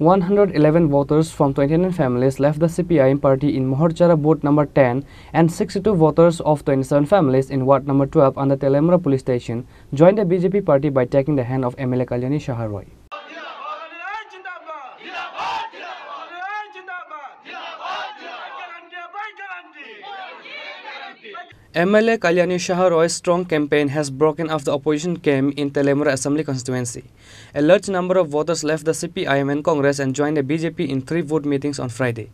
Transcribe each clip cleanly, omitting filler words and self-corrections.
111 voters from 29 families left the CPIM party in Mohorchara booth number 10 and 62 voters of 27 families in ward number 12 under Telemura police station joined the BJP party by taking the hand of MLA Kalyani Shaharoy. MLA Kalyani Shaharoy's strong campaign has broken off the opposition camp in Telemura Assembly constituency. A large number of voters left the CPIM and Congress and joined the BJP in 3 vote meetings on Friday.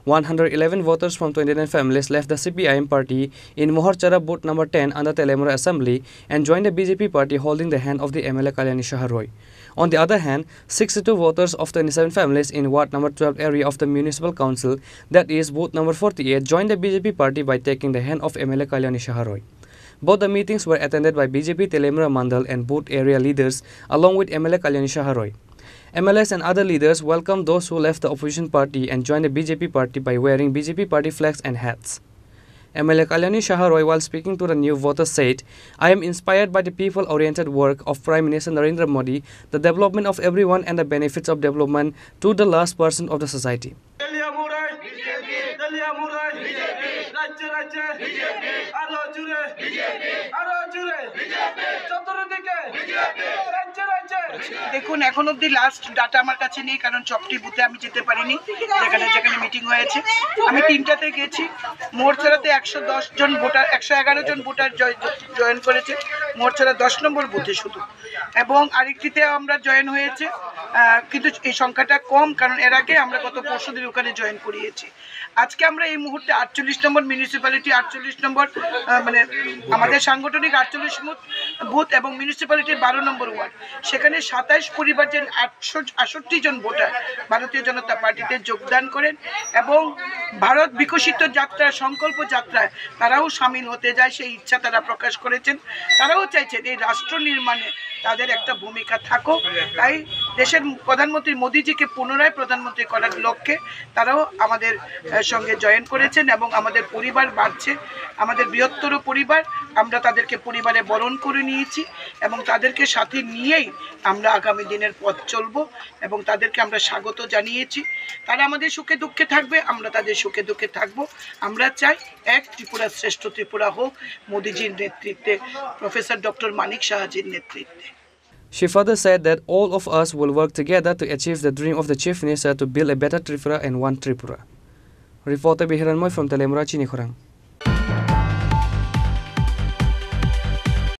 111 voters from 29 families left the CPIM party in Mohorchara booth number 10 under Telemura Assembly and joined the BJP party holding the hand of the MLA Kalyani Shaharoy. On the other hand, 62 voters of 27 families in ward number 12 area of the municipal council, that is booth number 48, joined the BJP party by taking the hand of MLA Kalyani Shaharoy. Both the meetings were attended by BJP Telemura Mandal and booth area leaders along with MLA Kalyani Shaharoy. MLAs and other leaders welcomed those who left the opposition party and joined the BJP party by wearing BJP party flags and hats. MLA Kalyani Shaharoy, while speaking to the new voters, said, "I am inspired by the people-oriented work of Prime Minister Narendra Modi, the development of everyone and the benefits of development to the last person of the society." দেখুন এখন অবধি last data আমার কাছে নেই, কারণ সবটি বুথে আমি যেতে পারিনি। যেখানে যেখানে মিটিং হয়েছে আমি 3টাতে গেছি। মোরছড়াতে 110 জন ভোটার 111 জন ভোটার জয়েন করেছে মোরছড়া 10 নম্বর বুথে শুধু, এবং আরেকটিতে আমরা জয়েন হয়েছে, কিন্তু এই সংখ্যাটা কম, কারণ এর আগে আমরা গত পরশু দিন ওখানে জয়েন করিয়েছি। আজকে আমরা এই মুহূর্তে 48 নম্বর মিউনিসিপ্যালিটি 48 নম্বর মানে আমাদের সাংগঠনিক 48 বুথ এবং মিউনিসিপ্যালিটির 12 নম্বর ওয়ার্ড, সেখানে 27 পরিবার যে 68 জন ভোটার ভারতীয় জনতা পার্টিতে যোগদান করেন এবং ভারত বিকশিত যাত্রা সংকল্প যাত্রায় তারাও সামিল হতে যায়, সেই ইচ্ছা তারা প্রকাশ করেছেন। তারাও চাইছেন এই রাষ্ট্র নির্মাণে তাদের একটা ভূমিকা থাকুক। তাই দেশের প্রধানমন্ত্রী মোদিজিকে পুনরায় প্রধানমন্ত্রী করার লক্ষ্যে তারাও আমাদের সঙ্গে জয়েন করেছেন এবং আমাদের পরিবার বাড়ছে, আমাদের বৃহত্তর পরিবার। আমরা তাদেরকে পরিবারে বরণ করে নিয়েছি এবং তাদেরকে সাথে নিয়েই আমরা আগামী দিনের পথ চলব এবং তাদেরকে আমরা স্বাগত জানিয়েছি। তারা আমাদের সুখে দুঃখে থাকবে, আমরা তাদের সুখে দুঃখে থাকব। আমরা চাই এক ত্রিপুরা শ্রেষ্ঠ ত্রিপুরা হোক মোদিজির নেতৃত্বে, প্রফেসর ডক্টর মানিক সাহাজির নেতৃত্বে। She further said that all of us will work together to achieve the dream of the Chief Minister to build a better Tripura and one Tripura. Reporter Bihiran Moy from Telemura, Chinikhorang.